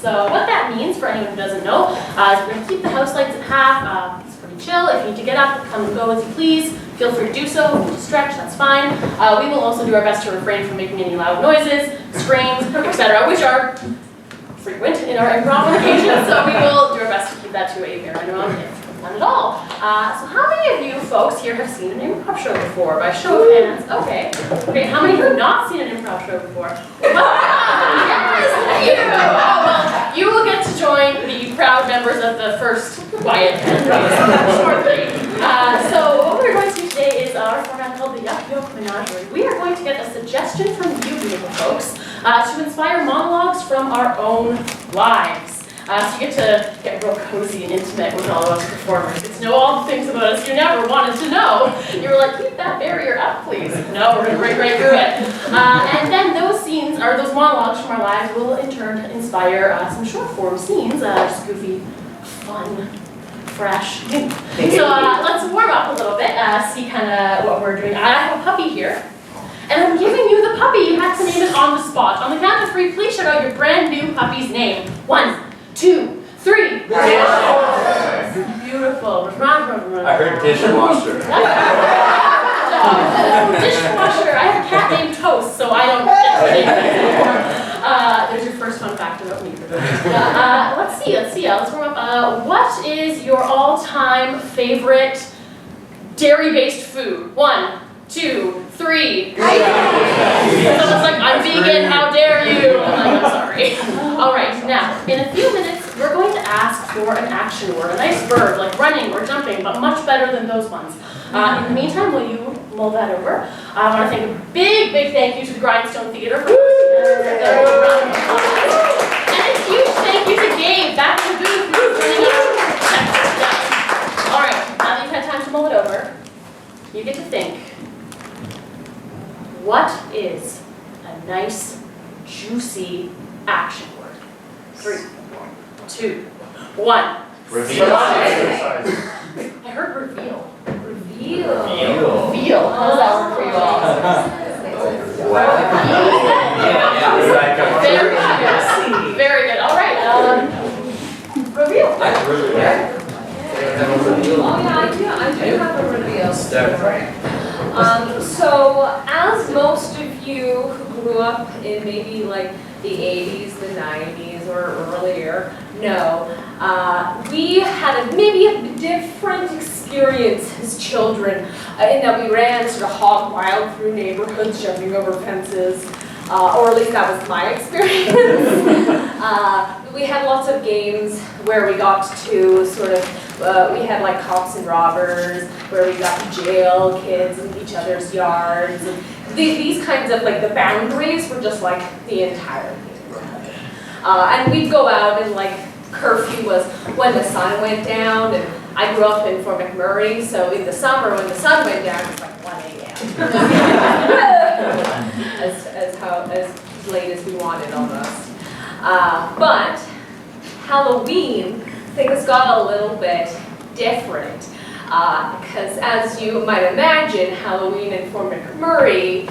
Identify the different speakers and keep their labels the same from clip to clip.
Speaker 1: So what that means, for anyone who doesn't know, is we're going to keep the house lights at half. It's pretty chill. If you need to get up, come and go as you please. Feel free to do so. If you need to stretch, that's fine. We will also do our best to refrain from making any loud noises, screams, etc., which are frequent in our improv occasions, so we will do our best to keep that to a bare minimum if none at all. So how many of you folks here have seen an improv show before? By show of hands. Okay. Okay, how many have not seen an improv show before? Yes, you! Oh, well, you will get to join the proud members of the first quiet shortly. So what we're going to do today is our format called the Yoke Menagerie. We are going to get a suggestion from you beautiful folks to inspire monologues from our own lives. So you get to get real cozy and intimate with all of us performers. Get to know all the things about us you never wanted to know. You were like, keep that barrier up, please. No, we're going to break right through it. And then those scenes, or those monologues from our lives, will in turn inspire some short form scenes, just goofy, fun, fresh. So let's warm up a little bit, see kind of what we're doing. I have a puppy here. And I'm giving you the puppy. You have to name it on the spot. On the count of 3, please shout out your brand new puppy's name. 1, 2, 3. Beautiful.
Speaker 2: I heard dishwasher.
Speaker 1: Dishwasher. I have a cat named Toast, so I don't get to name it anymore. There's your first fun fact about me. Let's see. Let's warm up. What is your all-time favorite dairy-based food? 1, 2, 3. Someone's like, I'm vegan, how dare you? I'm like, I'm sorry. All right, now, in a few minutes, we're going to ask for an action word, a nice verb, like running or jumping, but much better than those ones. In the meantime, will you mull that over? I want to thank a big, big thank you to the Grindstone Theatre for hosting us. And a huge thank you to Gabe, back in the booth, who's running our All right, now that you've had time to mull it over, you get to think. What is a nice, juicy action word? 3, 2, 1.
Speaker 2: Reveal.
Speaker 1: I heard reveal.
Speaker 3: Reveal.
Speaker 1: Reveal. How does that work for you all? Very good. Very good. All right. Reveal.
Speaker 3: Oh yeah, I do have a reveal. So, as most of you who grew up in maybe like the 80s, the 90s, or earlier know, we had maybe a different experience as children in that we ran sort of hog wild through neighborhoods, jumping over fences, or at least that was my experience. We had lots of games where we got to sort of we had like cops and robbers, where we got to jail kids in each other's yards. And these kinds of, like, the boundaries were just like the entire neighborhood. And we'd go out and like curfew was when the sun went down, and I grew up in Fort McMurray, so in the summer when the sun went down, it was like 1 a.m. as late as we wanted almost. But Halloween, things got a little bit different because, as you might imagine, Halloween in Fort McMurray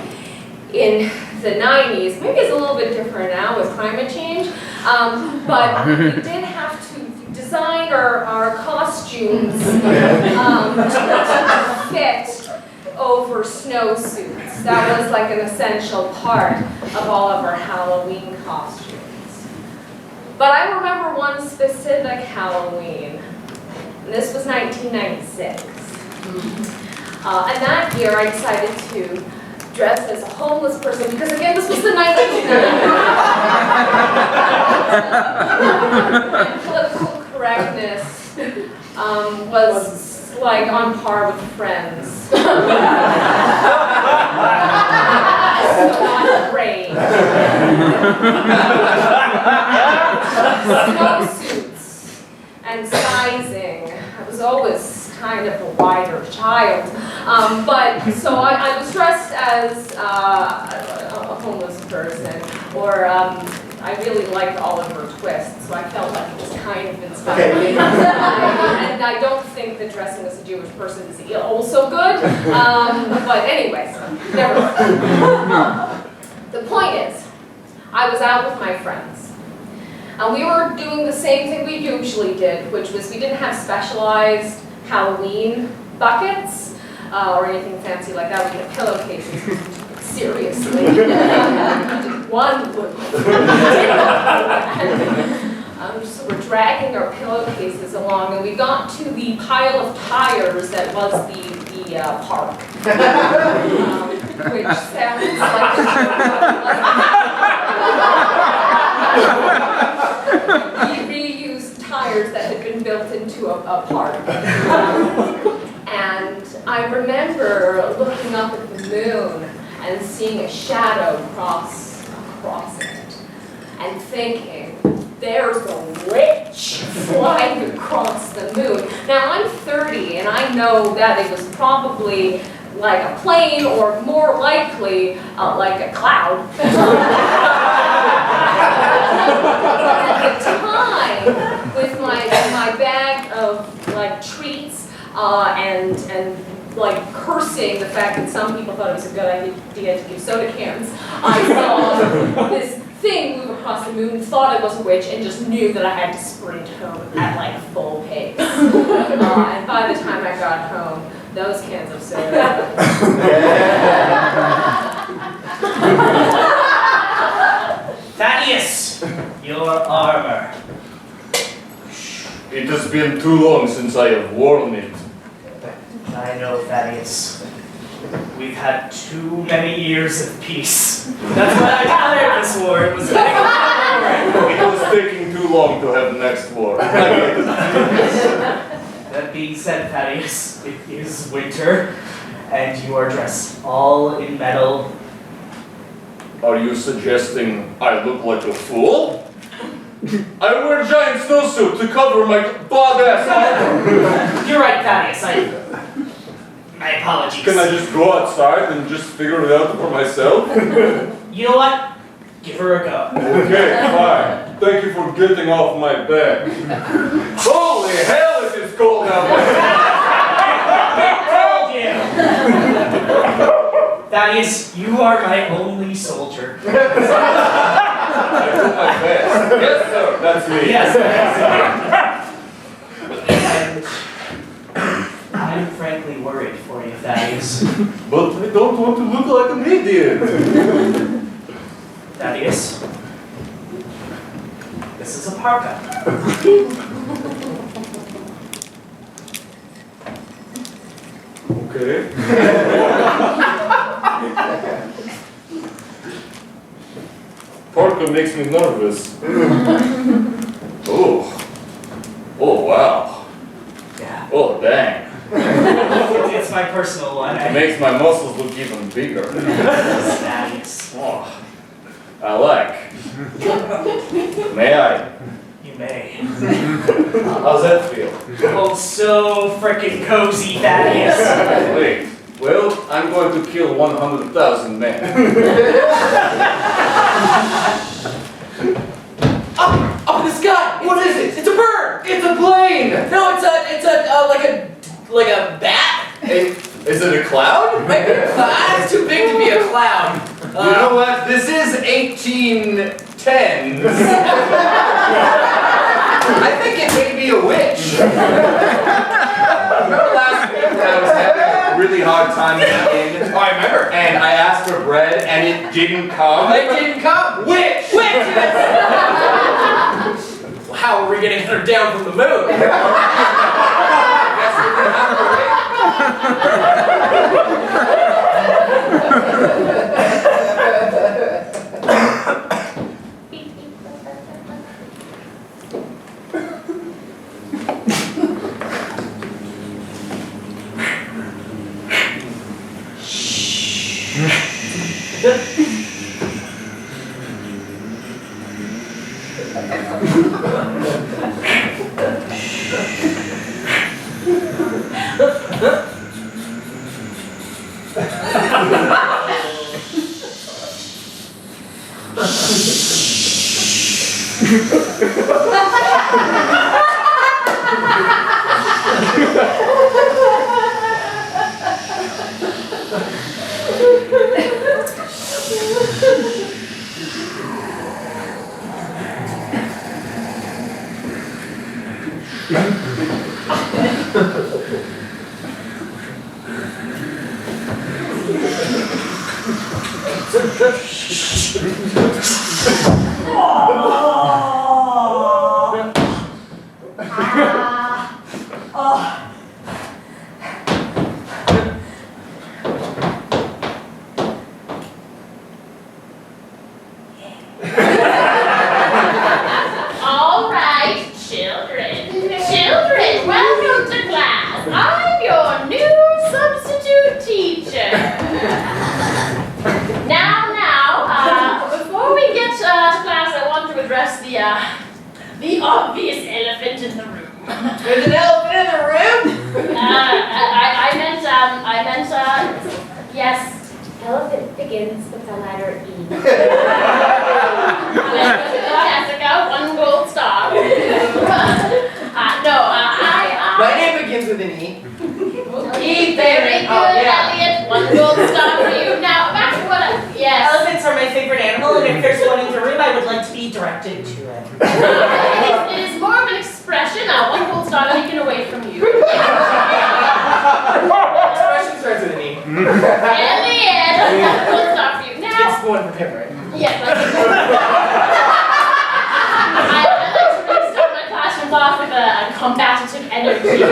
Speaker 3: in the 90s, maybe it's a little bit different now with climate change, but we did have to design our costumes to fit over snowsuits. That was like an essential part of all of our Halloween costumes. But I remember one specific Halloween, and this was 1996. And that year I decided to dress as a homeless person, because again, this was the 1990s. And political correctness was like on par with Friends. So not great. Snowsuits and sizing. I was always kind of a wider child. But so I was dressed as a homeless person, or I really liked Oliver Twist, so I felt like it was kind of inspiring. And I don't think that dressing as a Jewish person is also good. But anyways, never mind. The point is, I was out with my friends. And we were doing the same thing we usually did, which was we didn't have specialized Halloween buckets or anything fancy like that. We had pillowcases. Seriously. One would. So we're dragging our pillowcases along, and we got to the pile of tires that was the park. Which sounds like we reused tires that had been built into a park. And I remember looking up at the moon and seeing a shadow cross across it, and thinking, there's a witch flying across the moon. Now I'm 30 and I know that it was probably like a plane or more likely like a cloud. At the time, with my bag of like treats and like cursing the fact that some people thought it was a good idea to give soda cans, I saw this thing move across the moon, thought it was a witch, and just knew that I had to sprint home at like full pace. And by the time I got home, those cans of soda.
Speaker 4: Thaddeus, your armor.
Speaker 2: It has been too long since I have worn it.
Speaker 4: I know, Thaddeus. We've had too many years of peace. That's why I declared this war. It was
Speaker 2: It was taking too long to have the next war.
Speaker 4: That being said, Thaddeus, it is winter, and you are dressed all in metal.
Speaker 2: Are you suggesting I look like a fool? I wear a giant snowsuit to cover my badass armor.
Speaker 4: You're right, Thaddeus. My apologies.
Speaker 2: Can I just go outside and just figure it out for myself?
Speaker 4: You know what? Give her a go.
Speaker 2: Okay, fine. Thank you for getting off my back. Holy hell, it is cold out there!
Speaker 4: I told you! Thaddeus, you are my only soldier.
Speaker 2: I do my best. Yes, sir, that's me.
Speaker 4: Yes, and I'm frankly worried for you, Thaddeus.
Speaker 2: But I don't want to look like an idiot.
Speaker 4: Thaddeus, this is a parka.
Speaker 2: Okay. Parka makes me nervous. Oh. Oh, wow.
Speaker 4: Yeah.
Speaker 2: Oh, dang.
Speaker 4: It's my personal one.
Speaker 2: It makes my muscles look even bigger.
Speaker 4: Thaddeus.
Speaker 2: Oh, I like. May I?
Speaker 4: You may.
Speaker 2: How's that feel?
Speaker 4: Oh, so frickin' cozy, Thaddeus.
Speaker 2: Wait. Well, I'm going to kill 100,000 men.
Speaker 5: Up in the sky! What is it? It's a bird!
Speaker 2: It's a plane!
Speaker 5: No, it's like a bat.
Speaker 2: Is it a cloud?
Speaker 5: It's too big to be a cloud.
Speaker 2: You know what? This is 1810. I think it may be a witch. Remember last week when I was having a really hard time eating?
Speaker 5: Oh, I remember.
Speaker 2: And I asked for bread and it didn't come?
Speaker 5: It didn't come.
Speaker 2: Witch!
Speaker 5: How are we getting her down from the moon?
Speaker 2: Guess we're gonna have to wait.
Speaker 1: All right, children, welcome to class. I'm your new substitute teacher. Now, before we get to class, I want to address the obvious elephant in the room.
Speaker 5: There's an elephant in the room?
Speaker 1: I meant, yes.
Speaker 3: Elephant begins with the letter E.
Speaker 1: Jessica, 1 gold star.
Speaker 5: My name begins with an E.
Speaker 1: Very good,
Speaker 5: Oh, yeah.
Speaker 1: Elliot. 1 gold star for you. Now, back to what yes.
Speaker 6: Elephants are my favorite animal, and if there's one in the room, I would like to be directed to it.
Speaker 1: It is more of an expression. Now, 1 gold star taken away from you.
Speaker 5: Expression starts with an E.
Speaker 1: Elliot, 1 gold star for you. Now,
Speaker 5: It's the one for him, right?
Speaker 1: yes, that's it. I like to really start my classrooms off with a combative energy.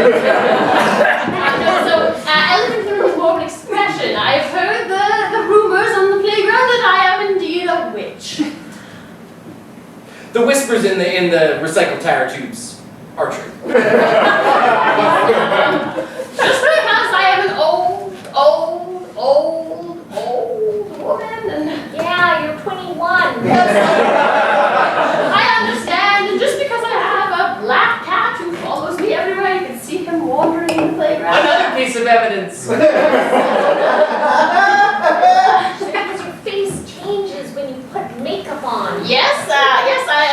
Speaker 1: Elephant in the room is more of an expression. I've heard the rumors on the playground that I am indeed a witch.
Speaker 5: The whispers in the recycled tire tubes are true.
Speaker 1: Just because I am an old woman and
Speaker 3: Yeah, you're 21.
Speaker 1: I understand, and just because I have a black cat who follows me everywhere, you can see him wandering in the playground.
Speaker 5: Another piece of evidence.
Speaker 3: Because your face changes when you put makeup on.
Speaker 1: Yes, I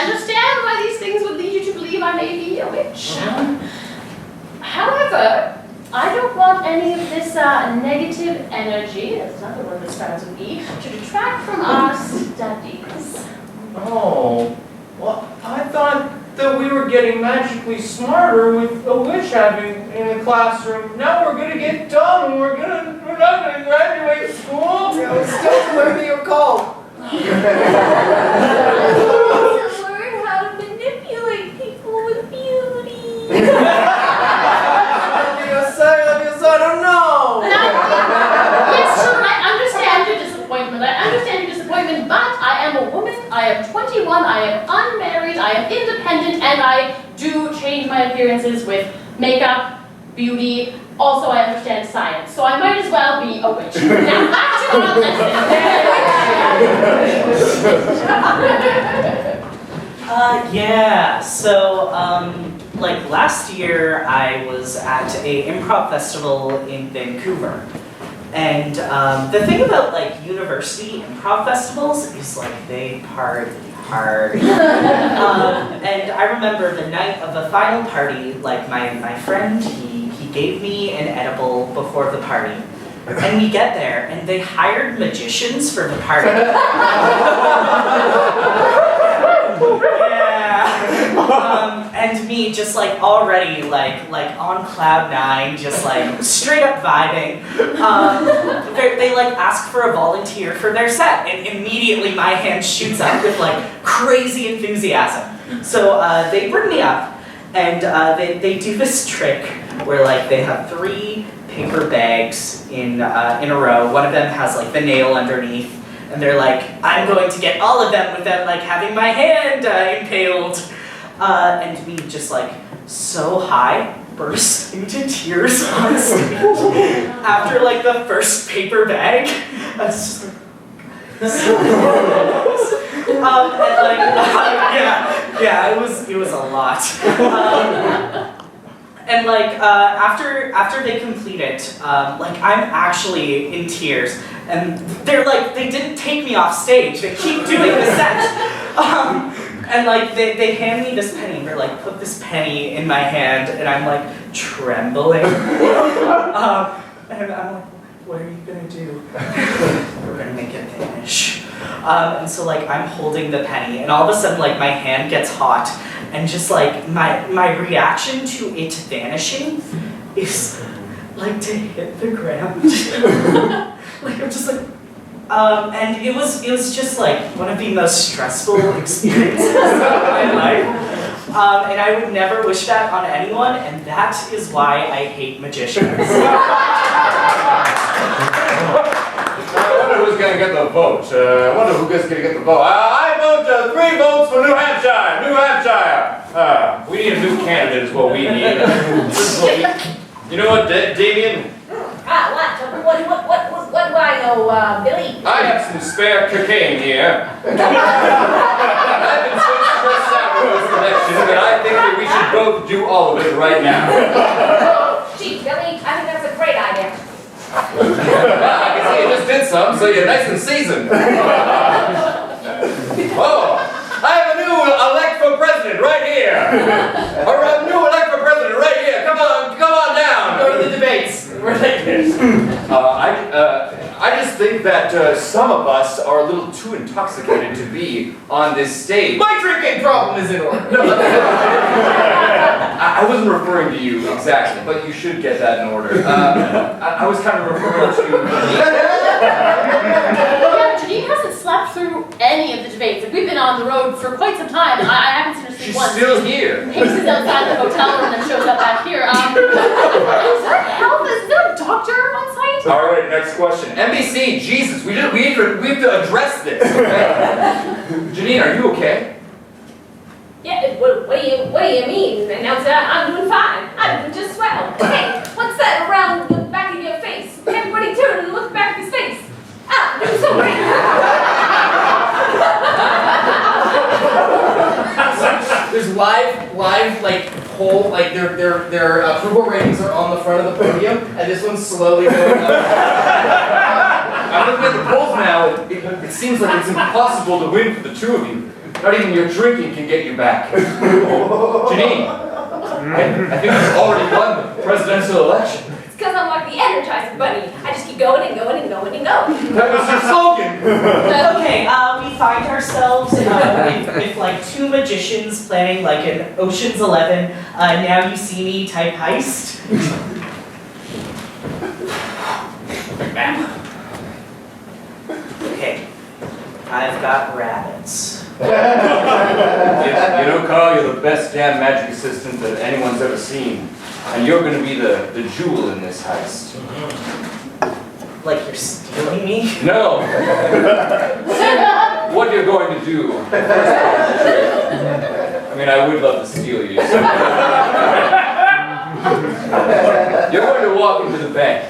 Speaker 1: understand why these things would lead you to believe I may be a witch. However, I don't want any of this negative energy, that's another word that starts with E, to detract from our studies.
Speaker 2: Oh, well, I thought that we were getting magically smarter with a witch having in the classroom. Now we're gonna get dumb and we're not gonna graduate school.
Speaker 5: It's still learning your call.
Speaker 3: Learn how to manipulate people with beauty.
Speaker 5: I don't know.
Speaker 1: Yes, children, I understand your disappointment, but I am a woman, I am 21, I am unmarried, I am independent, and I do change my appearances with makeup, beauty. Also, I understand science, so I might as well be a witch. Now, back to our lesson.
Speaker 6: Yeah, so, like last year, I was at a improv festival in Vancouver. And the thing about like university improv festivals is like they party hard. And I remember the night of the final party, like my friend, he gave me an edible before the party. And we get there, and they hired magicians for the party. Yeah. And me just like already like on cloud 9, just like straight up vibing. They like ask for a volunteer for their set, and immediately my hand shoots up with like crazy enthusiasm. So they bring me up, and they do this trick where like they have 3 paper bags in a row. One of them has like the nail underneath, and they're like, I'm going to get all of them without like having my hand impaled. And me just like so high, burst into tears on stage after like the first paper bag. I was just like, and like yeah, it was a lot. And like after they complete it, like I'm actually in tears, and they're like they didn't take me off stage. They keep doing the set, and like they hand me this penny. They're like put this penny in my hand, and I'm like trembling, and I'm like, what are you gonna do? We're gonna make it vanish. And so like I'm holding the penny, and all of a sudden like my hand gets hot. And just like my reaction to it vanishing is like to hit the ground. Like I'm just like, and it was just like one of the most stressful experiences of my life. And I would never wish that on anyone, and that is why I hate magicians.
Speaker 7: I wonder who's going to get the vote. I wonder who's going to get the vote. I vote 3 votes for New Hampshire. New Hampshire. We need a new candidate is what we need. This is what we, you know what, Damien?
Speaker 3: What do I know, Billy?
Speaker 7: I have some spare cocaine here. I've been so stressed out with this election that I think that we should both do all of it right now.
Speaker 3: Gee, Billy, I think that's a great idea.
Speaker 7: I can see you just did some, so you're nice and seasoned. Oh, I have a new elect for president right here. A new elect for president right here. Come on down.
Speaker 5: Go to the debates. We're like this.
Speaker 7: I just think that some of us are a little too intoxicated to be on this stage.
Speaker 5: My drinking problem is in order.
Speaker 7: I wasn't referring to you exactly, but you should get that in order. I was kind of referring to
Speaker 1: Yeah, Janine hasn't slept through any of the debates. Like, we've been on the road for quite some time, and I haven't seen her sleep
Speaker 7: She's
Speaker 1: once.
Speaker 7: still here.
Speaker 1: Paces outside the hotel room and then shows up back here. Is there help? Is there a doctor on site?
Speaker 7: All right, next question. NBC, Jesus, we have to address this. Okay? Janine, are you okay?
Speaker 3: Yeah, what do you mean? Announcer, I'm doing fine. I'm doing just swell. Hey, what's that around the back of your face? Everybody turn and look back at his face. Ah, I'm doing so great.
Speaker 5: There's live, like poll, like their approval ratings are on the front of the podium, and this one's slowly going up.
Speaker 7: I'm looking at the polls now. It seems like it's impossible to win for the two of you. Not even your drinking can get you back. Janine, I think you've already won the presidential election.
Speaker 3: It's because I'm like the Energizer Bunny. I just keep going and going and going and going.
Speaker 7: That was your slogan.
Speaker 6: Okay, we find ourselves with like 2 magicians planning like an Ocean's 11 Now You See Me type heist. Okay, I've got rabbits.
Speaker 7: You know, Carl, you're the best damn magic assistant that anyone's ever seen. And you're going to be the jewel in this heist.
Speaker 6: Like you're stealing me?
Speaker 7: No! What you're going to do. I mean, I would love to steal you. So. You're going to walk into the bank,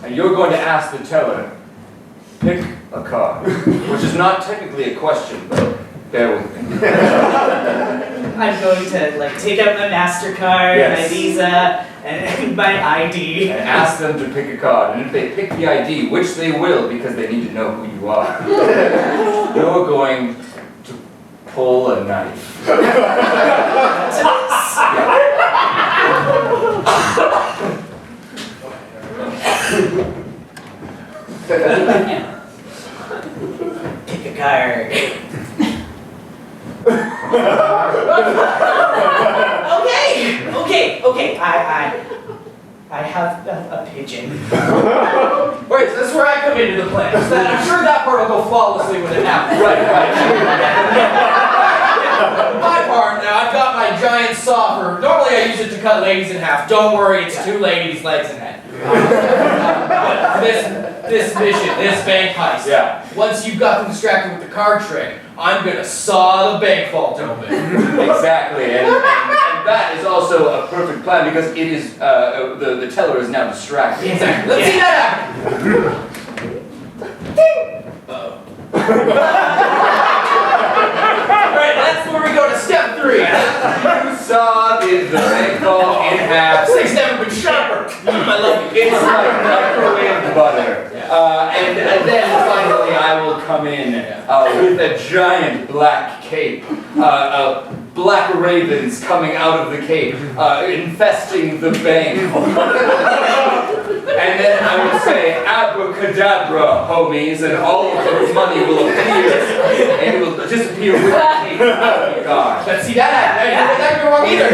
Speaker 7: and you're going to ask the teller, pick a card. Which is not technically a question, but bear with me.
Speaker 6: I'm going to like take out my MasterCard,
Speaker 7: Yes.
Speaker 6: my Visa, and my ID.
Speaker 7: And ask them to pick a card. And if they pick the ID, which they will because they need to know who you are, you're going to pull a knife.
Speaker 6: Pick a card. Okay. I have a pigeon.
Speaker 5: Wait, so this is where I come into the plan. So I'm sure that part will go flawlessly when it happens.
Speaker 7: Right.
Speaker 5: My part now, I've got my giant saw for, normally I use it to cut ladies in half. Don't worry, it's 2 ladies' legs in head. But for this mission, this bank heist,
Speaker 7: Yeah.
Speaker 5: once you've got them distracted with the card trick, I'm gonna saw the bank vault open.
Speaker 7: Exactly, and that is also a perfect plan because it is the teller is now distracted.
Speaker 5: Exactly. Let's see that happen. Alright, that's where we go to step 3.
Speaker 7: You saw the bank vault in half.
Speaker 5: This thing's never been sharper. I love it.
Speaker 7: It's like microwave butter. And then finally I will come in with a giant black cape. Black ravens coming out of the cape, infesting the bank. And then I will say, abracadabra, homies, and all of the money will appear. And it will disappear with the cape. Oh my God.
Speaker 5: Let's see that happen. That could go wrong either.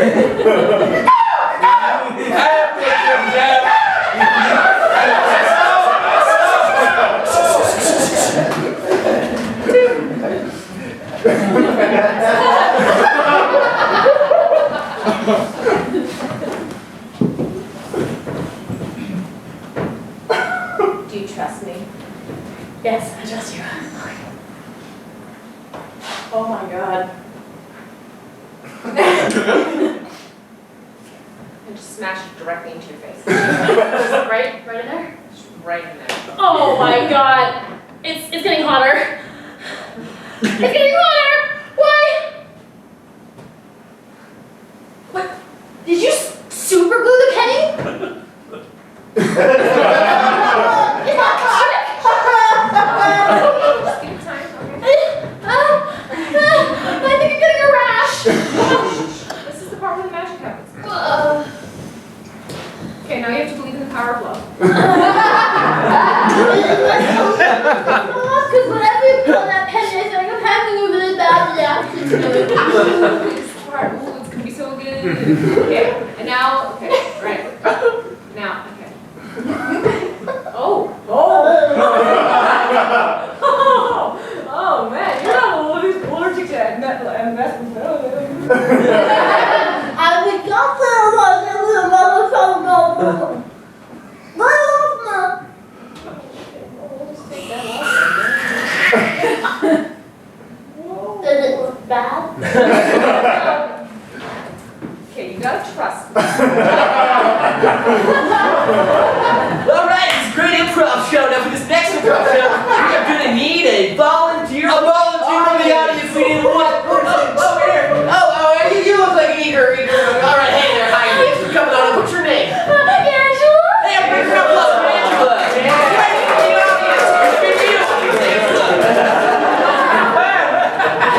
Speaker 3: Do you trust me?
Speaker 1: Yes, I trust you. Oh my god.
Speaker 3: And just smash it directly into your face.
Speaker 1: Right in there?
Speaker 3: Just right in there.
Speaker 1: Oh my god. It's getting hotter. It's getting hotter! Why? What? Did you super glue the penny? Is that trick?
Speaker 3: Just give it time, okay?
Speaker 1: I think I'm getting a rash.
Speaker 3: This is the part where the magic happens. Okay, now you have to believe in the power of love.
Speaker 1: Because whenever you pull that penny, I think I'm having a really bad reaction to it.
Speaker 3: This part, ooh, it's gonna be so good. Okay, and now, okay, right. Now, okay. Oh. Oh man, you're not allergic to investments.
Speaker 1: I would go for a walk and we'll never come over. Does it look bad?
Speaker 3: Okay, you gotta trust me.
Speaker 5: Alright, it's a great improv show. Now for this next improv show, we are gonna need a volunteer. A volunteer from the audience. We need what? Oh, here. Oh, you look like eager. Alright, hey there, hi, thanks for coming on. What's your name?
Speaker 1: Angela?
Speaker 5: Hey, I'm big round applause for Angela.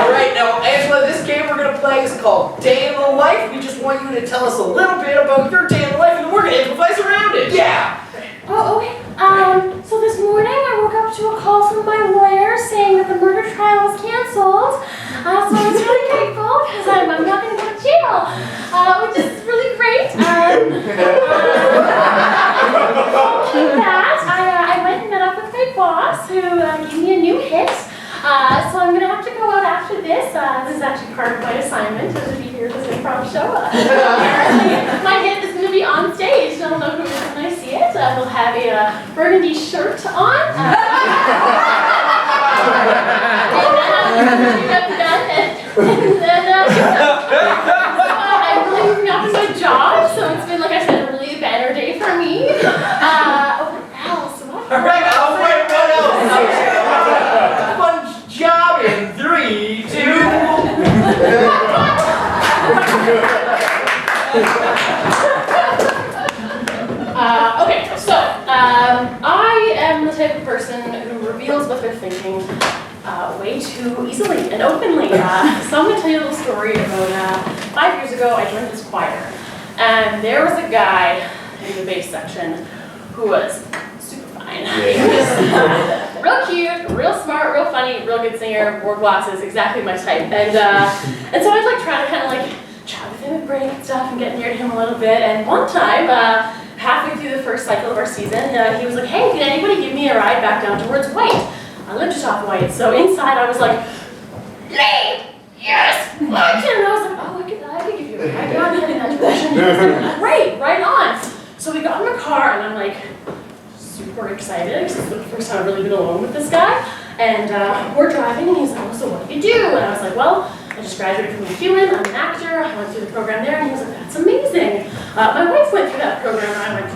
Speaker 5: Alright, now Angela, this game we're gonna play is called Day in the Life. We just want you to tell us a little bit about your day in the life, and then we're gonna improvise around it. Yeah.
Speaker 1: Oh, okay. So this morning I woke up to a call from my lawyer saying that the murder trial was canceled. So I was really grateful because I'm not going to go to jail, which is really great. With that, I went and met up with my boss who gave me a new hit. So I'm going to have to go out after this. This is actually part of my assignment to be here at this improv show. My hit is going to be on stage. I'll know who it is when I see it. He'll have a burgundy shirt on. And I'm really moving up in my job, so it's been, like I said, a really banner day for me. What else?
Speaker 5: Alright, what else? Fun job in 3, 2. Okay, so I am the type of person who reveals what they're thinking way too easily and openly. So I'm going to tell you a little story about 5 years ago. I joined this choir, and there was a guy in the bass section who was super fine. He was real cute, real smart, real funny, real good singer, wore glasses, exactly my type. And so I'd like try to kind of like chat with him at break and stuff and get near to him a little bit. And one time, halfway through the first cycle of our season, he was like, "Hey, can anybody give me a ride back down towards White?" I lived just off White, so inside I was like, "Hey, yes, what?" And I was like, "Oh, I could give you a ride. Yeah, I'm heading that direction." He was like, "Great, right on." So we got in the car, and I'm like, super excited because it's the first time I've really been alone with this guy. And we're driving, and he's like, "Well, so what do you do?" And I was like, "Well, I just graduated from UUN, I'm an actor, I went through the program there." And he was like, "That's amazing. My wife went through that program." And I went,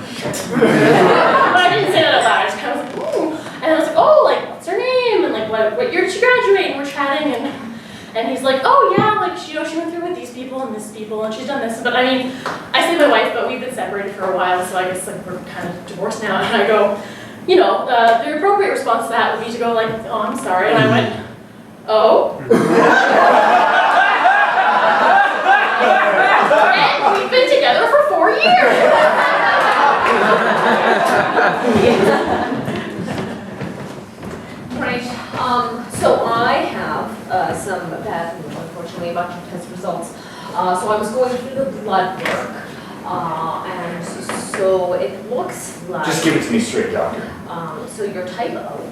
Speaker 5: but I didn't say that out loud, I just kind of was like, "Ooh." And I was like, "Oh, like, what's her name? And like, what year did she graduate?" And we're chatting, and he's like, "Oh yeah, like, she went through with these people and this people, and she's done this." But I mean, I say my wife, but we've been separated for a while, so I guess like we're kind of divorced now. And I go, the appropriate response to that would be to go like, "Oh, I'm sorry." And I went, "Oh?" And we've been together for 4 years.
Speaker 3: Right, so I have some bad, unfortunately, much test results. So I was going through the blood work, and so it looks like...
Speaker 7: Just give it to me straight, doctor.
Speaker 3: So your type O.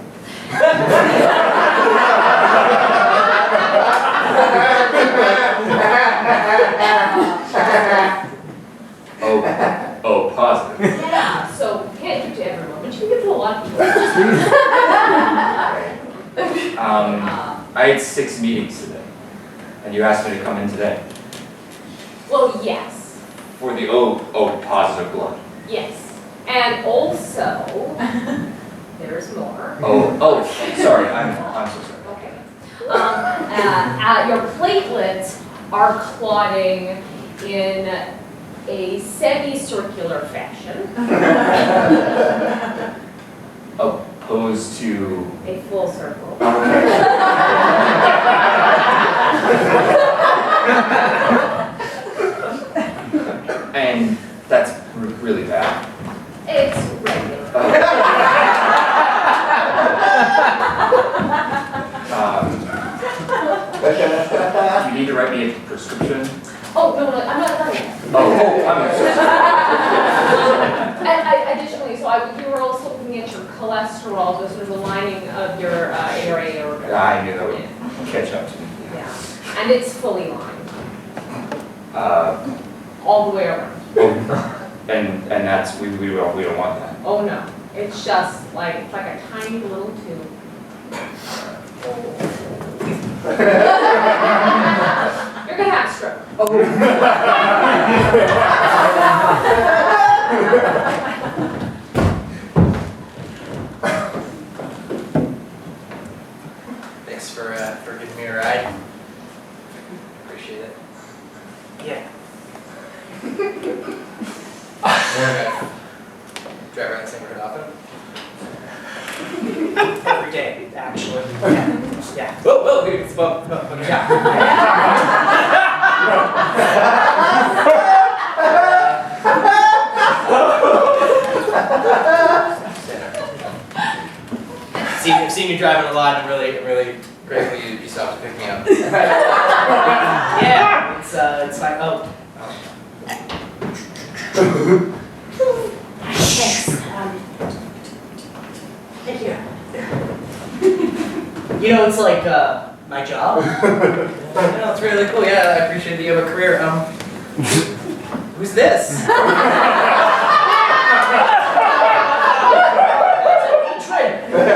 Speaker 7: Oh, positive.
Speaker 3: Yeah, so you can't give to everyone, but you can give to a lot of people.
Speaker 7: I had 6 meetings today, and you asked me to come in today
Speaker 3: Well, yes,
Speaker 7: for the O positive blood.
Speaker 3: yes. And also, there's more.
Speaker 7: Oh, sorry, I'm so sorry.
Speaker 3: Okay. Your platelets are clotting in a semicircular fashion,
Speaker 7: Opposed to.
Speaker 3: a full circle.
Speaker 7: And that's really bad.
Speaker 3: It's regular.
Speaker 7: You need to write me a prescription.
Speaker 3: Oh, no, I'm not done yet.
Speaker 7: I'm so sorry.
Speaker 3: Additionally, so we were also looking at your cholesterol, the sort of the lining of your area or.
Speaker 7: I knew that would catch up to me.
Speaker 3: Yeah, and it's fully lined, all the way around.
Speaker 7: And that's we don't want that.
Speaker 3: Oh no, it's just like, it's like a tiny little tube. You're gonna have a stroke.
Speaker 2: Thanks for giving me a ride. Appreciate it.
Speaker 6: Yeah.
Speaker 2: Drive around the same road often?
Speaker 6: Every day, actually. Yeah.
Speaker 2: Whoa, it's above. Seen you driving a lot, and really grateful you stopped to pick me up.
Speaker 6: Yeah, it's like,
Speaker 5: Thanks. Thank you.
Speaker 6: you know, it's like, my job.
Speaker 2: No, it's really cool. Yeah, I appreciate that you have a career. Who's this?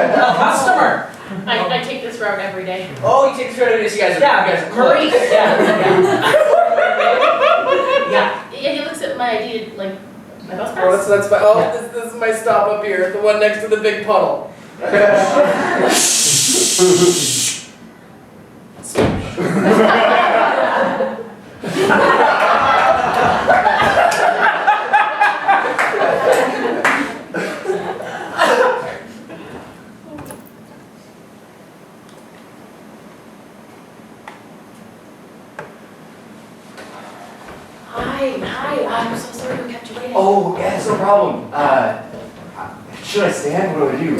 Speaker 6: Customer.
Speaker 5: I take this route every day.
Speaker 2: Oh, you take credit as you guys are.
Speaker 6: Yeah,
Speaker 2: you guys are
Speaker 6: Marie.
Speaker 2: close.
Speaker 6: Yeah.
Speaker 5: Yeah, he looks at my ID, like, my bus
Speaker 2: Oh,
Speaker 5: pass.
Speaker 2: that's fine. Oh, this is my stop up here, the one next to the big puddle.
Speaker 5: Hi, I'm so sorry we kept you waiting.
Speaker 7: Oh, yeah, it's no problem. Should I stand? What do I do?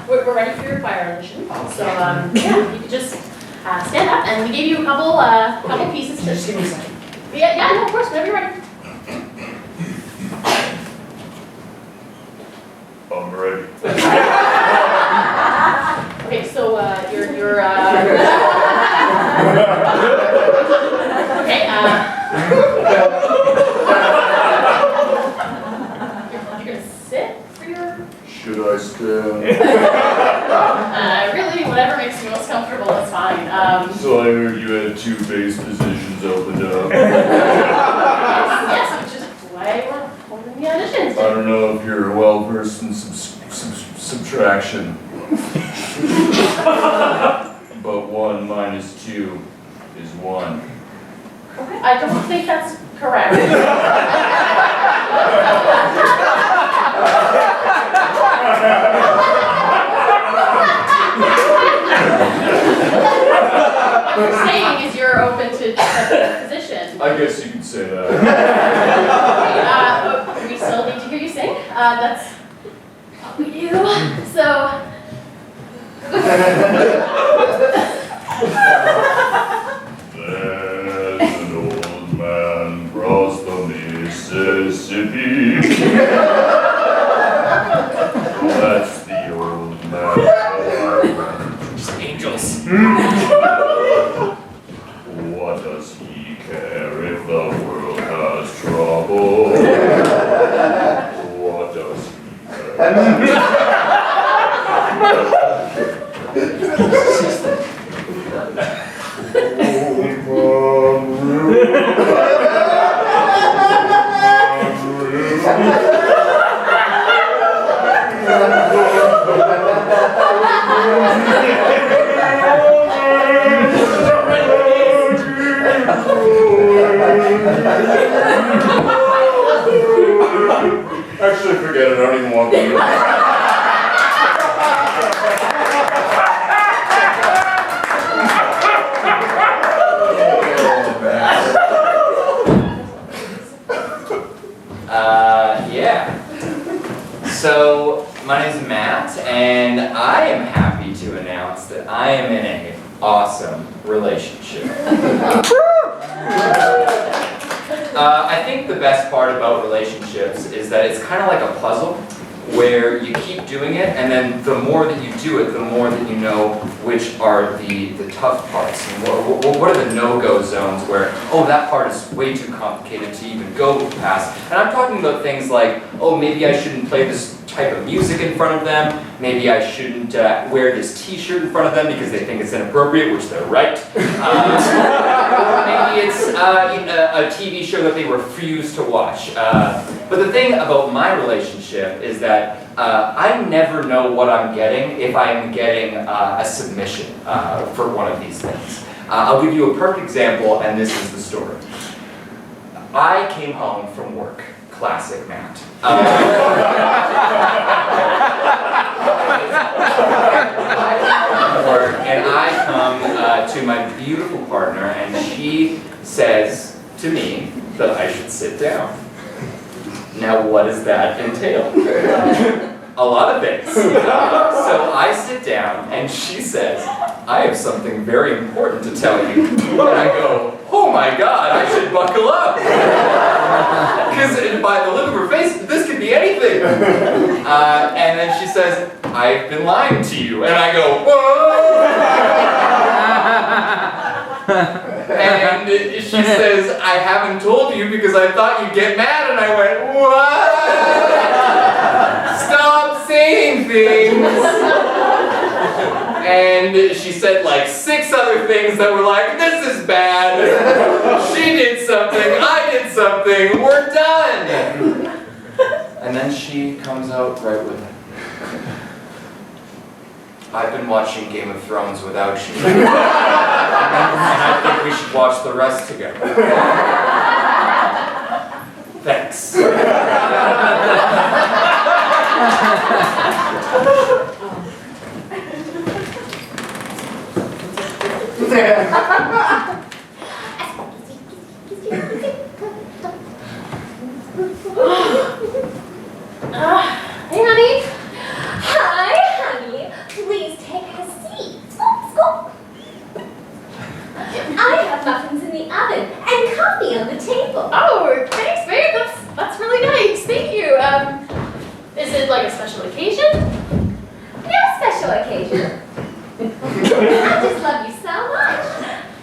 Speaker 5: We're ready for your fire audition.
Speaker 7: Okay.
Speaker 5: So, yeah, you could just stand up, and we gave you a couple pieces to.
Speaker 7: Just give me a second.
Speaker 5: Yeah, no, of course, whenever you're ready.
Speaker 7: I'm ready.
Speaker 5: Okay, so you're okay. You're gonna sit for your.
Speaker 7: Should I stand?
Speaker 5: Really, whatever makes you most comfortable is fine.
Speaker 7: So I heard you had 2 base positions opened up.
Speaker 5: Yes, which is why we're holding the auditions.
Speaker 7: I don't know if you're well versed in subtraction. But 1 minus 2 is 1.
Speaker 5: I don't think that's correct. What you're saying is you're open to different positions.
Speaker 7: I guess you could say that.
Speaker 5: We still need to hear you sing. That's what we do. So.
Speaker 7: There's an old man across the Mississippi. That's the old man.
Speaker 2: Angels.
Speaker 7: What does he carry? Actually, forget it. I don't even want to.
Speaker 8: Yeah. So, my name's Matt, and I am happy to announce that I am in an awesome relationship. I think the best part about relationships is that it's kind of like a puzzle where you keep doing it, and then the more that you do it, the more that you know which are the tough parts. And what are the no-go zones where, oh, that part is way too complicated to even go past. And I'm talking about things like, oh, maybe I shouldn't play this type of music in front of them. Maybe I shouldn't wear this t-shirt in front of them because they think it's inappropriate, which they're right. Maybe it's a TV show that they refuse to watch. But the thing about my relationship is that I never know what I'm getting if I'm getting a submission for one of these things. I'll give you a perfect example, and this is the story. I came home from work. Classic Matt. And I come to my beautiful partner, and she says to me that I should sit down. Now, what does that entail? A lot of things. So I sit down, and she says, I have something very important to tell you. And I go, oh my God, I should buckle up. Because by the look of her face, this could be anything. And then she says, I've been lying to you. And I go, whoa. And she says, I haven't told you because I thought you'd get mad. And I went, what? Stop saying things. And she said like 6 other things that were like, this is bad. She did something, I did something, we're done. And then she comes out right with it. I've been watching Game of Thrones without you. And I think we should watch the rest together. Thanks.
Speaker 3: Hey, honey. Hi, honey. Please take a seat. Scoop, scoop. I have muffins in the oven and coffee on the table.
Speaker 5: Oh, thanks, babe. That's really nice. Thank you. Is it like a special occasion?
Speaker 3: No special occasion. I just love you so much.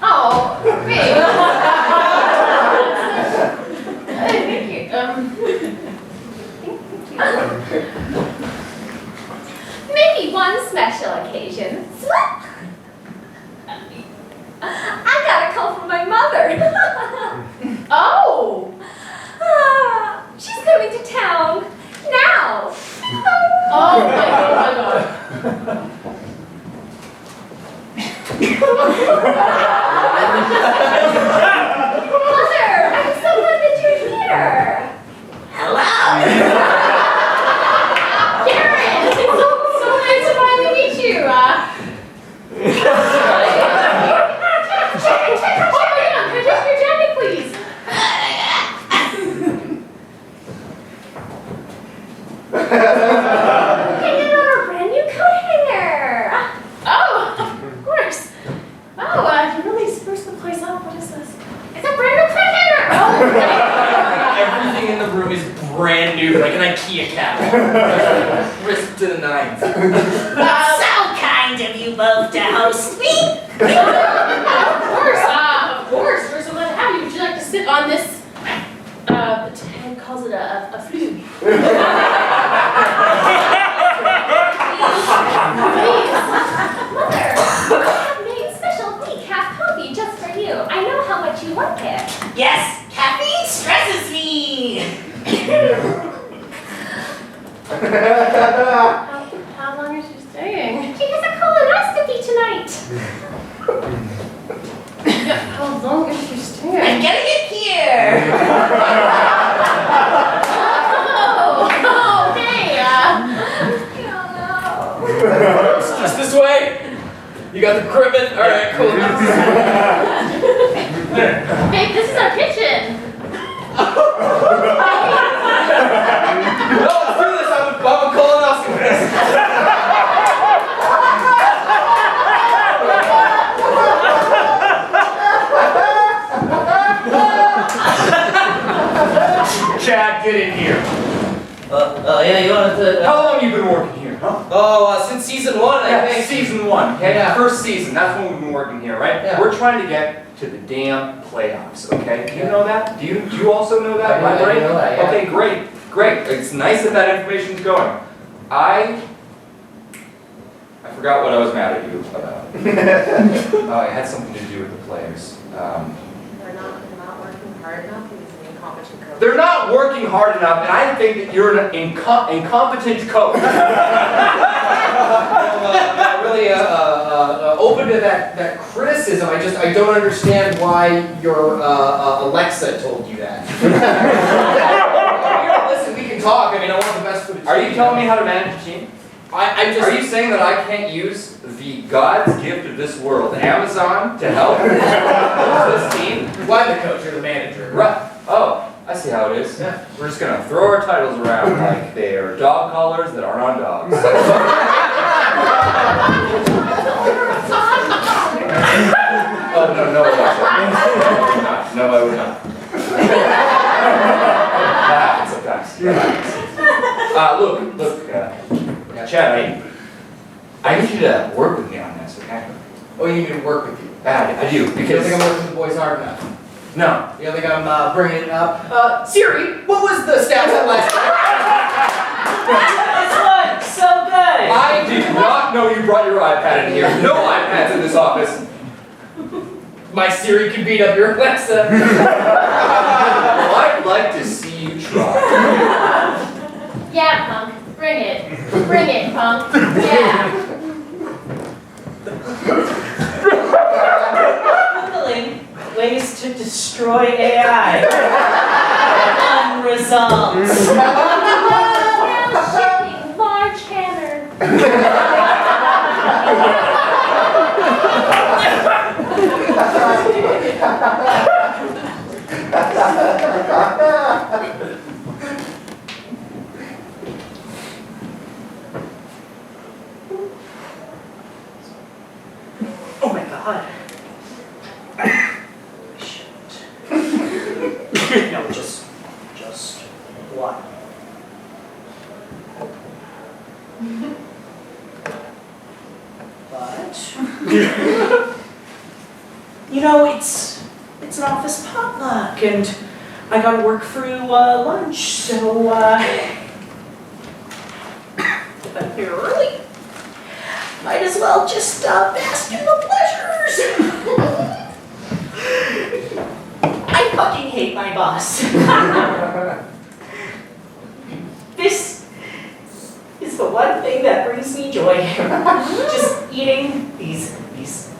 Speaker 5: Oh, babe. Thank you.
Speaker 3: Maybe one special occasion. Swap. I got a call from my mother.
Speaker 5: Oh.
Speaker 3: She's coming to town now.
Speaker 5: Oh my God.
Speaker 3: Mother, I'm so glad that you're here. Hello.
Speaker 5: Karen, it's so nice to finally meet you. Oh my God, can I take your jacket, please?
Speaker 3: Hang it on our brand new coat hanger.
Speaker 5: Oh, of course. Oh, you really spruced the place up. What is this?
Speaker 3: It's a brand new coat hanger.
Speaker 5: Oh,
Speaker 6: Everything in the room is brand new, like an IKEA cabinet. Crisp to the nines.
Speaker 3: So kind of you both to host me.
Speaker 5: Of course. We're so glad to have you. Would you like to sit on this? Ted calls it a flug.
Speaker 6: me.
Speaker 5: How long is she staying?
Speaker 3: She has a colonoscopy tonight.
Speaker 5: Yeah, how long is she staying?
Speaker 6: I'm getting it here.
Speaker 5: Oh, okay.
Speaker 2: It's just this way. You got the cribbing? Alright, cool.
Speaker 5: Babe, this is our kitchen.
Speaker 2: No, let's do this. I'm a colonoscopist. Chad, get in here.
Speaker 9: Yeah, you wanted to.
Speaker 8: How long have you been working here, huh?
Speaker 2: Since season 1, I think.
Speaker 8: Season 1. Okay,
Speaker 2: Yeah.
Speaker 8: first season. That's when we've been working here, right?
Speaker 2: Yeah.
Speaker 8: We're trying to get to the damn playoffs. Okay, do you know that? Do you also know that?
Speaker 2: I
Speaker 8: right?
Speaker 2: know that, yeah.
Speaker 8: Okay, great. It's nice that information's going. I forgot what I was mad at you about. It had something to do with the players.
Speaker 3: They're not working hard enough because of the incompetent coach.
Speaker 8: They're not working hard enough, and I think that you're an incompetent coach.
Speaker 2: I'm really open to that criticism. I don't understand why your Alexa told you that. Listen, we can talk. I mean, I want the best for the team.
Speaker 8: Are you telling me how to manage a team?
Speaker 2: I just.
Speaker 8: Are you saying that I can't use the God's gift of this world, Amazon, to help this team?
Speaker 2: Why the coach? You're the manager.
Speaker 8: Right. Oh, I see how it is.
Speaker 2: Yeah.
Speaker 8: We're just gonna throw our titles around like they are dog collars that aren't on dogs. Oh no, I wouldn't. No, I would not. That happens sometimes. Look, Chad, I need you to work with me on this, okay?
Speaker 2: Oh, you need me to work with you.
Speaker 8: I do,
Speaker 2: You don't
Speaker 8: because
Speaker 2: think I'm working with the boys hard enough?
Speaker 8: no.
Speaker 2: You don't think I'm bringing it up? Siri, what was the stats at last night?
Speaker 6: This looks so good.
Speaker 8: I did not know you brought your iPad in here. No iPads in this office.
Speaker 2: My Siri can beat up your Alexa.
Speaker 8: Well, I'd like to see you try.
Speaker 5: Yeah, punk. Bring it. Bring it, punk. Yeah.
Speaker 6: Googling ways to destroy AI. One results.
Speaker 5: Shipping large canner.
Speaker 6: Oh my god. I shouldn't. No, just one. But it's an office potluck, and I gotta work through lunch, so if I'm here early, might as well just bask in the pleasures. I fucking hate my boss. This is the one thing that brings me joy. Just eating these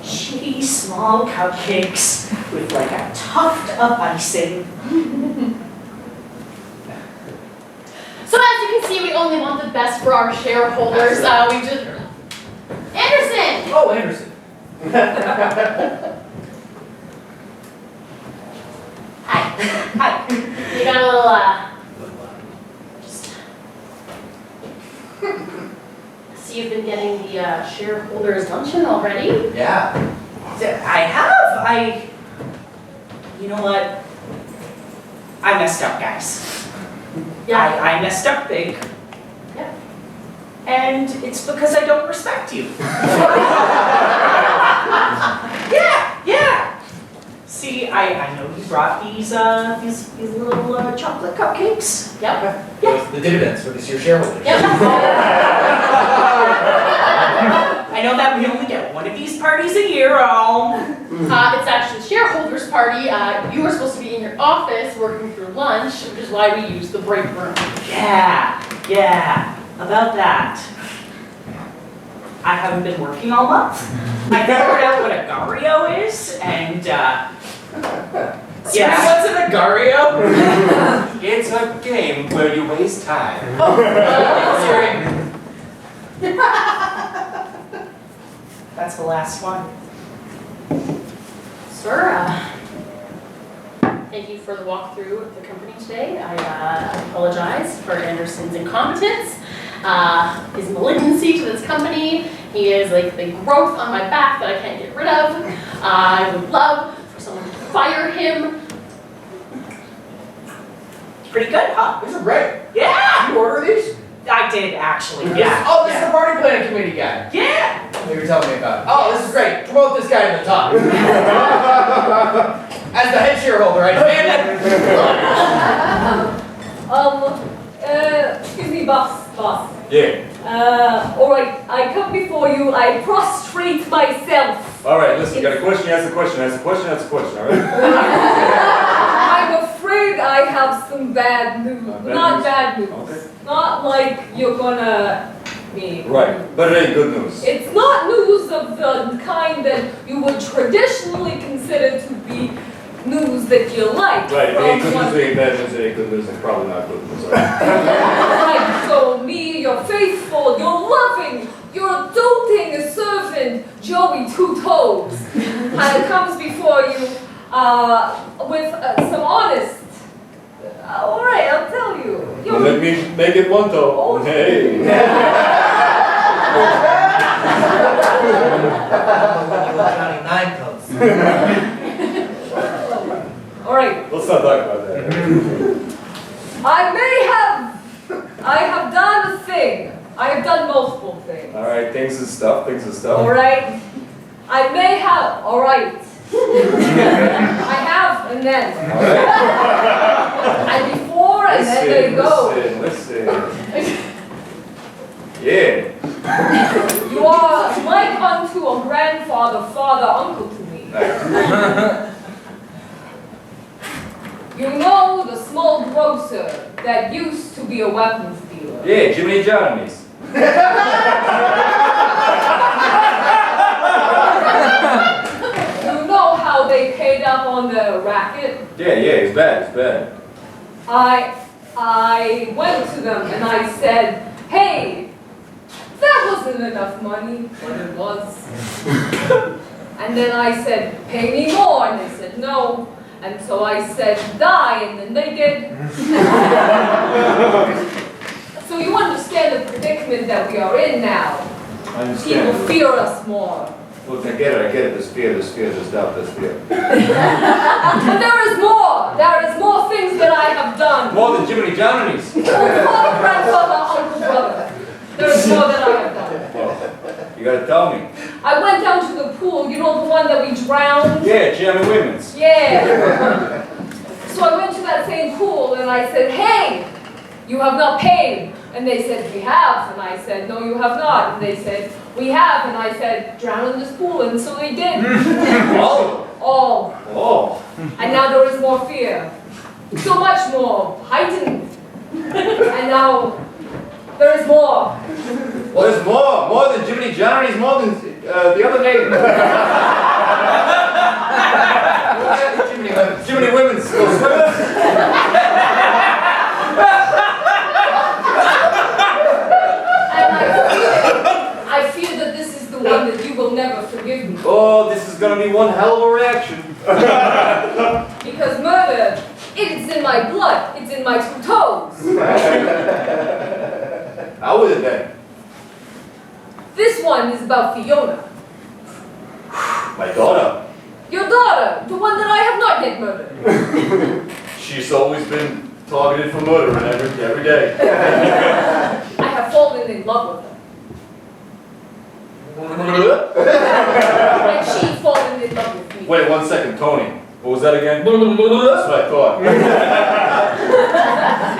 Speaker 6: shitty small cupcakes with like a tuft of icing.
Speaker 5: So as you can see, we only want the best for our shareholders. We just Anderson.
Speaker 2: Oh, Anderson.
Speaker 5: Hi. You got a little just. So you've been getting the shareholders luncheon already?
Speaker 2: Yeah.
Speaker 6: I have. You know what? I messed up, guys.
Speaker 5: Yeah.
Speaker 6: I messed up big.
Speaker 5: Yeah.
Speaker 6: And it's because I don't respect you. Yeah. See, I know you brought these little chocolate cupcakes.
Speaker 5: Yep.
Speaker 2: The dividends for this year's shareholders.
Speaker 5: Yep.
Speaker 6: I I know that we only get one of these parties a year,
Speaker 5: It's actually the shareholders party. You were supposed to be in your office working through lunch, which is why we use the break room.
Speaker 6: Yeah, about that. I haven't been working all month. I figured out what a Gario is, and yeah.
Speaker 2: What's an agario?
Speaker 8: It's a game where you waste time.
Speaker 6: That's the last one.
Speaker 5: Sir, thank you for the walkthrough of the company today. I apologize for Anderson's incompetence, his malignancy to this company. He is like the growth on my back that I can't get rid of. I would love for someone to fire him.
Speaker 6: Pretty good, huh?
Speaker 2: These are great.
Speaker 6: Yeah!
Speaker 2: You order these?
Speaker 6: I did actually, yeah.
Speaker 2: Oh, this is the party planning committee guy.
Speaker 6: Yeah!
Speaker 2: You were telling me about. Oh, this is great. Promote this guy to the top. As the head shareholder, I demand it.
Speaker 3: Excuse me, boss.
Speaker 8: Yeah.
Speaker 3: Alright, I come before you, I prostrate myself.
Speaker 7: All right, listen, you got a question, ask a question, ask a question, ask a question, all right?
Speaker 3: I'm afraid I have some bad news. Not bad news.
Speaker 7: Okay.
Speaker 3: Not like you're gonna me.
Speaker 7: Right, but it ain't good news.
Speaker 3: It's not news of the kind that you would traditionally consider to be news that you like.
Speaker 7: Right, if it ain't good
Speaker 3: from
Speaker 7: news, it ain't bad news, it ain't good news, it's probably not good news, all right?
Speaker 3: Right, so me, your faithful, your loving, your doting servant, Joey Two Toes, and comes before you with some honest. All right, I'll tell you.
Speaker 7: Well, let me make it one toe.
Speaker 3: Oh.
Speaker 7: Hey.
Speaker 9: Counting 9 toes.
Speaker 3: All right.
Speaker 7: Let's not talk about that.
Speaker 3: I have done a thing. I have done multiple things.
Speaker 7: All right, things and stuff, things and stuff.
Speaker 3: All right. I may have. All right. I have, and then.
Speaker 7: All right.
Speaker 3: And before, and then they go.
Speaker 7: Listen. Yeah.
Speaker 3: You are like unto a grandfather, father, uncle to me. You know the small grocer that used to be a weapons dealer.
Speaker 7: Yeah, Jimmy Johnny's.
Speaker 3: You know how they paid up on the racket?
Speaker 7: Yeah, it's bad, it's bad.
Speaker 3: I went to them and I said, hey, that wasn't enough money, but it was. And then I said, pay me more, and they said no. And so I said, die, and then they did. So you understand the predicament that we are in now.
Speaker 7: I understand.
Speaker 3: People fear us more.
Speaker 7: Look, I get it, there's fear, there's doubt, there's fear.
Speaker 3: But there is more. There is more things that I have done.
Speaker 7: More than Jimmy Johnny's.
Speaker 3: Father, grandfather, uncle, brother. There is more that I have done.
Speaker 7: Well, you gotta tell me.
Speaker 3: I went down to the pool, you know the one that we drowned?
Speaker 7: Yeah, Jimmy Women's.
Speaker 3: Yeah. So I went to that same pool and I said, hey, you have not paid. And they said, we have. And I said, no, you have not. And they said, we have. And I said, drown in this pool. And so they did.
Speaker 7: All?
Speaker 3: All.
Speaker 7: Oh.
Speaker 3: And now there is more fear. So much more. Heightened. And now there is more.
Speaker 7: Well, there's more than Jimmy Johnny's, more than the other name. Jimmy Women's.
Speaker 3: I fear that this is the one that you will never forgive me.
Speaker 7: Oh, this is gonna be one hell of a reaction.
Speaker 3: Because murder, it's in my blood. It's in my 2 toes.
Speaker 7: How was it then?
Speaker 3: This one is about Fiona.
Speaker 7: My daughter.
Speaker 3: Your daughter, the one that I have not yet murdered.
Speaker 7: She's always been targeted for murdering every day.
Speaker 3: I have fallen in love with her. And she's fallen in love with me.
Speaker 7: Wait 1 second, Tony. What was that again? That's what I thought.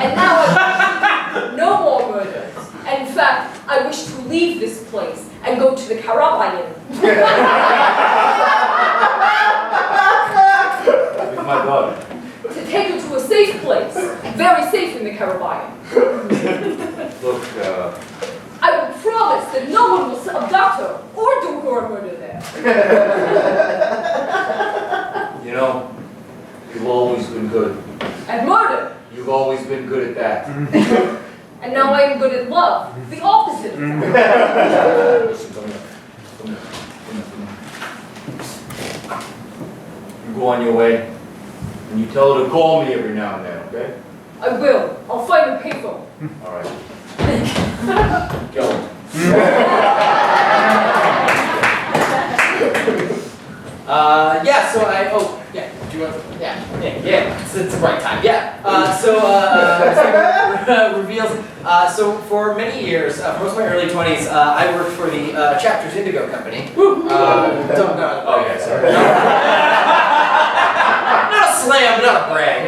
Speaker 3: And now I no more murders. In fact, I wish to leave this place and go go to the Caribbean.
Speaker 7: With my daughter.
Speaker 3: To take her to a safe place. Very safe in the Caribbean.
Speaker 7: Look,
Speaker 3: I will promise that no one will abduct her or do her a murder there.
Speaker 7: you know, you've always been good.
Speaker 3: And murder.
Speaker 7: You've always been good at that.
Speaker 3: And now I am good at love. The opposite of that.
Speaker 7: Listen, come here. You go on your way, and you tell her to call me every now and then, okay?
Speaker 3: I will. I'll find a payphone.
Speaker 7: All right. Go.
Speaker 10: Yeah, so do you want yeah, it's the right time, reveals, so for many years, for most of my early 20s, I worked for the Chapters Indigo Company. Sorry. Not a slam, but not a brag.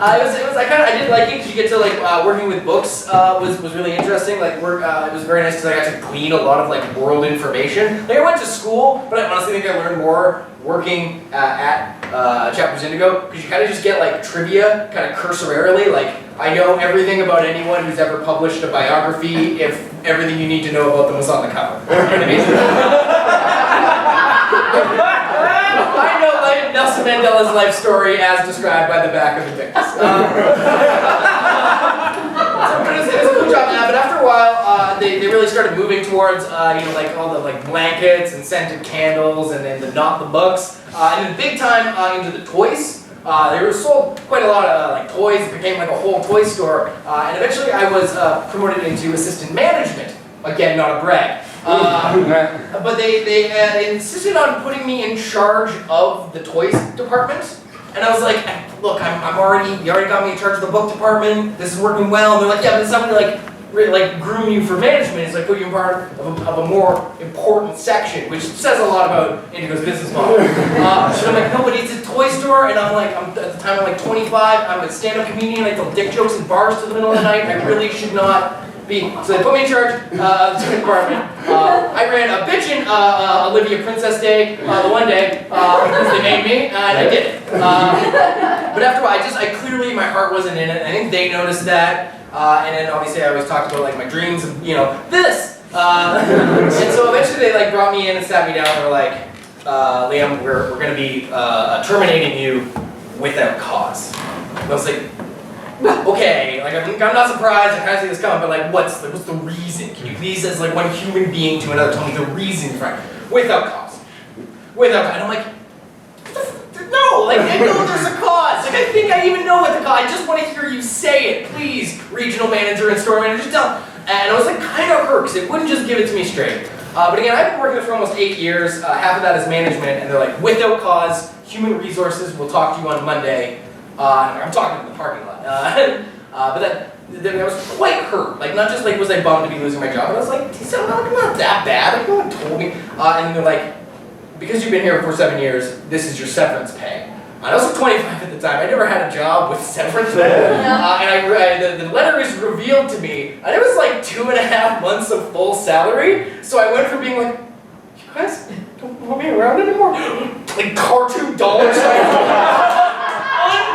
Speaker 10: I did like it because you get to working with books was really interesting. It was very nice because I got to glean a lot of world information. I went to school, but I honestly think I learned more working at Chapters Indigo because you kind of just get trivia kind of cursorily. I know everything about anyone who's ever published a biography if everything you need to know about them was on the cover. You know what I mean? I know Nelson Mandela's life story as described by the back of the Invictus. It was a cool job, but after a while, they really started moving towards, all the blankets and scented candles, and then the books, and then big time into the toys. They were sold quite a lot of toys. It became a whole toy store, and eventually I was promoted into assistant management. Again, not a brag. But they insisted on putting me in charge of the toys department, and I was like, look, you already got me in charge of the book department. This is working well. And they're like, yeah, but it's not really groom you for management. It's put you in part of a more important section, which says a lot about Indigo's business model. So I'm like, no, but it's a toy store, and at the time I'm 25. I'm a stand-up comedian. I tell dick jokes in bars to the middle of the night. I really should not. So they put me in charge of the department. I ran a bitchin' Olivia Princess Day the one day because they made me, and I did it. But after a while, I clearly, my heart wasn't in it. I think they noticed that. And then obviously I always talked about my dreams and, this. And so eventually they brought me in and sat me down and they were like, Liam, we're going to be terminating you without cause. And I was like, okay, I'm not surprised, I kind of see this coming, but what's the reason? Can you please, as one human being to another, tell me the reason for it? Without cause. Without cause. And I'm like, no, I know there's a cause. I think I even know what the cause. I just want to hear you say it, please, regional manager and store manager, just tell. And I was kind of hurt because it wouldn't just give it to me straight. But again, I've been working there for almost 8 years. Half of that is management, and they're like, without cause, human resources will talk to you on Monday. I'm talking in the parking lot. But then I was quite hurt. Not just was I bummed to be losing my job, but I was like, it's not that bad. No one told me. And they're like, because you've been here for 7 years, this is your severance pay. And I was 25 at the time. I never had a job with severance pay. And the letter is revealed to me, and it was 2.5 months of full salary. So I went from being you guys don't want me around anymore. Cartoon dollars.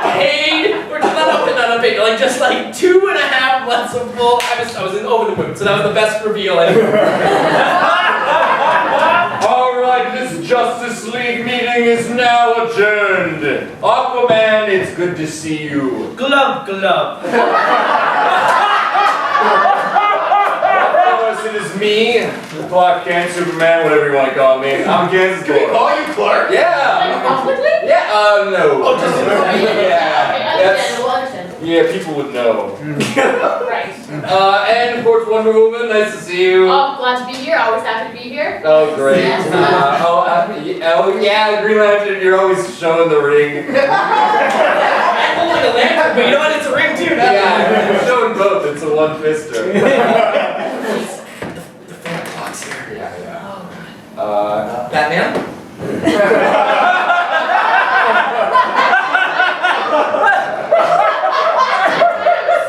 Speaker 10: Unpaid, or not unpaid, just 2.5 months of full. I was over the moon, so that was the best reveal I ever.
Speaker 7: All right, this Justice League meeting is now adjourned. Aquaman, it's good to see you.
Speaker 6: Glub, glub.
Speaker 7: It is me, Clark Kent, Superman, whatever you want to call me. I'm Kansas.
Speaker 2: Can we call you Clark?
Speaker 7: Yeah.
Speaker 1: Publicly?
Speaker 7: Yeah. No.
Speaker 2: Oh, just in the
Speaker 7: Yeah, people would know.
Speaker 1: Right.
Speaker 7: And of course, Wonder Woman. Nice to see you.
Speaker 1: Oh, glad to be here. Always happy to be here.
Speaker 7: Oh, great.
Speaker 1: Yes.
Speaker 7: Yeah, Green Lantern. You're always showing the ring.
Speaker 10: I'm holding a lantern, but you know what? It's a ring too.
Speaker 7: Yeah, you're showing both. It's a one-fister.
Speaker 10: The fan clock's here.
Speaker 7: Yeah.
Speaker 10: Batman?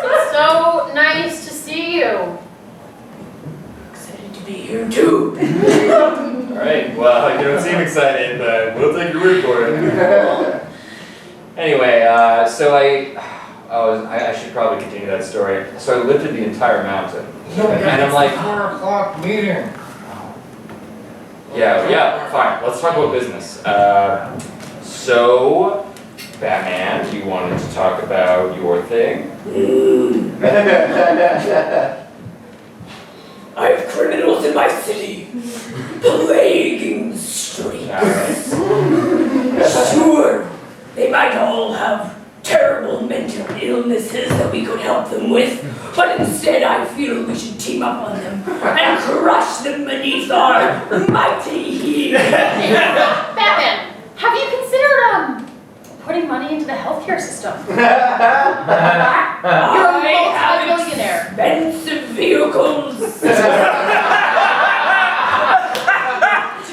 Speaker 1: It's so nice to see you. Excited to
Speaker 8: excited, but we'll take your word for it. Anyway, so I should probably continue that story. So I lifted the entire mountain. And I'm like,
Speaker 2: 4 o'clock meeting.
Speaker 8: yeah, fine. Let's talk about business. So, Batman, you wanted to talk about your thing?
Speaker 11: I have criminals in my city, plaguing the streets. Sure, they might all have terrible mental illnesses that we could help them with, but instead I feel we should team up on them and crush them beneath our mighty heel.
Speaker 5: Batman, have you considered putting money into the healthcare system? You're a multi-millionaire.
Speaker 11: Expensive vehicles. Do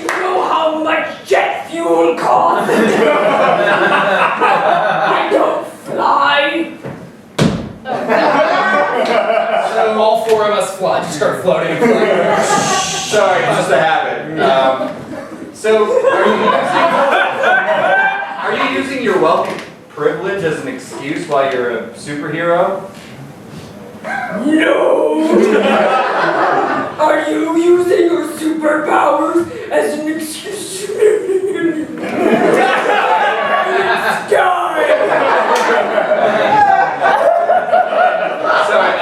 Speaker 11: you know how much jet fuel costs? I don't fly.
Speaker 10: So all 4 of us fly, just start floating.
Speaker 8: Sorry, it's just a habit. So, are you using your wealthy privilege as an excuse why you're a superhero?
Speaker 11: No! Are you using your superpowers as an excuse?
Speaker 8: Sorry,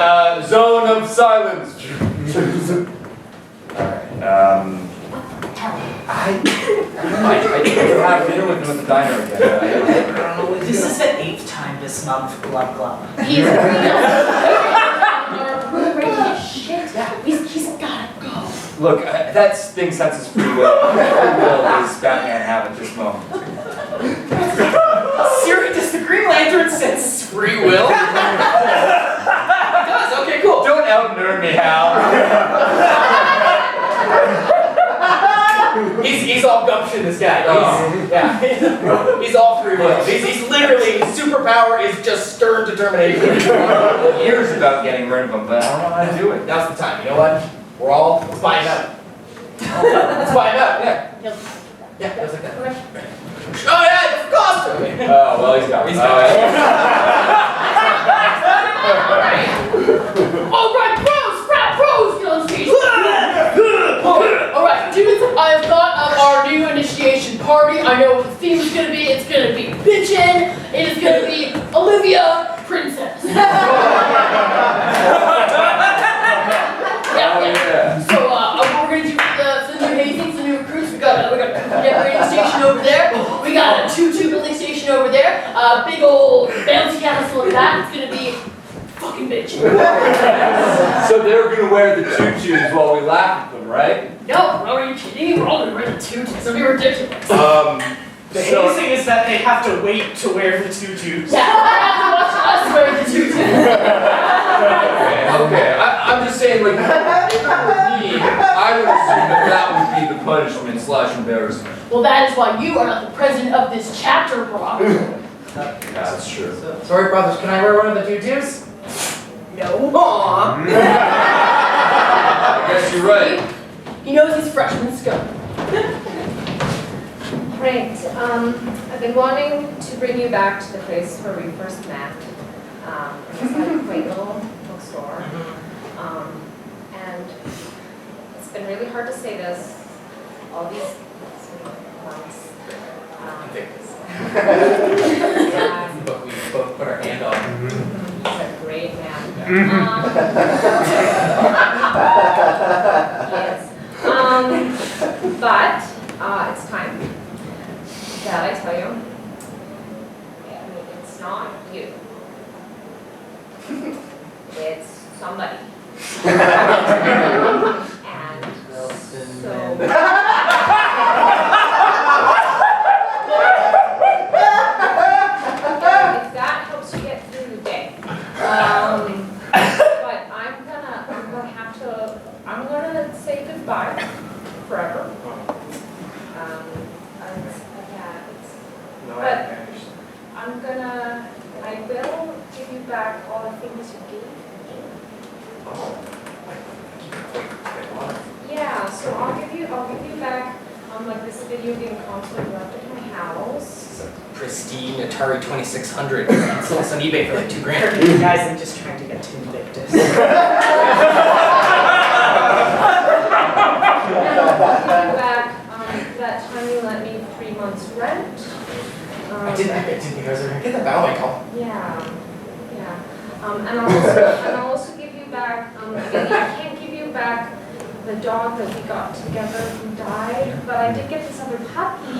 Speaker 8: zone of silence. Alright, I need to have dinner with him at the diner again.
Speaker 6: This is the 8th time this month, glub glub.
Speaker 5: He's real. We're ready to shit. He's gotta go.
Speaker 8: Look, that thing senses free will. Free will does Batman have at this moment?
Speaker 10: Siri, does the Green Lantern sense free will? It does, okay, cool.
Speaker 8: Don't out-nerd me, Hal.
Speaker 10: He's all gumption, this guy. He's all free will. He's literally, his superpower is just stern determination.
Speaker 8: Years about getting rid of him, but I don't know how to do it.
Speaker 10: Now's the time, you know what? Let's buy him out. Let's buy him out, yeah. Yeah, just like that. Oh yeah, the costume!
Speaker 8: Oh, well, he's got it.
Speaker 5: Alright, bros, frat bros, get on stage. Alright, dudes, I have thought of our new initiation party. I know what the theme is gonna be. It's gonna be bitchin'. It is gonna be Olivia Princess. Yeah. So, we're gonna do the new hazings, the new recruits. We got a decorating station over there. We got a tutu building station over there. Big old bouncy castle like that. It's gonna be fucking bitchin'.
Speaker 8: So they're gonna wear the tutus while we laugh at them, right?
Speaker 5: No, are you kidding? We're all gonna wear the tutus. It's gonna be ridiculous.
Speaker 6: The hazing is that they have to wait to wear the tutus.
Speaker 5: Yeah, I have to watch us wear the tutus.
Speaker 8: Okay. I'm just saying, like, if it were me, I would assume that would be the punishment / embarrassment.
Speaker 5: Well, that is why you are not the president of this chapter, Brock.
Speaker 8: Yeah, that's true.
Speaker 10: Sorry, brothers, can I wear one of the tutus?
Speaker 5: No.
Speaker 10: Aww.
Speaker 8: I guess you're right.
Speaker 5: He knows his freshman scum.
Speaker 3: Right, I've been wanting to bring you back to the place where we first met. It was like a quaint little bookstore. And it's been really hard to say this all these months.
Speaker 10: But we both put our hand on.
Speaker 3: He's a great man. Yes. But it's time that I tell you, it's not you. It's somebody. And so... if that helps you get through the day. But I'm gonna say goodbye forever. I will give you back all the things you gave me. Yeah, so I'll give you back like this video game console left at my house.
Speaker 10: It's a pristine Atari 2600. Sold this on eBay for like $2 grand.
Speaker 6: You guys, I'm just trying to get to Invictus.
Speaker 3: Give you back that time you lent me 3 months rent.
Speaker 10: I didn't think you guys were gonna get that Bowman call.
Speaker 3: Yeah. And I'll also give you back, I can't give you back the dog that we got together who died, but I did get this other puppy.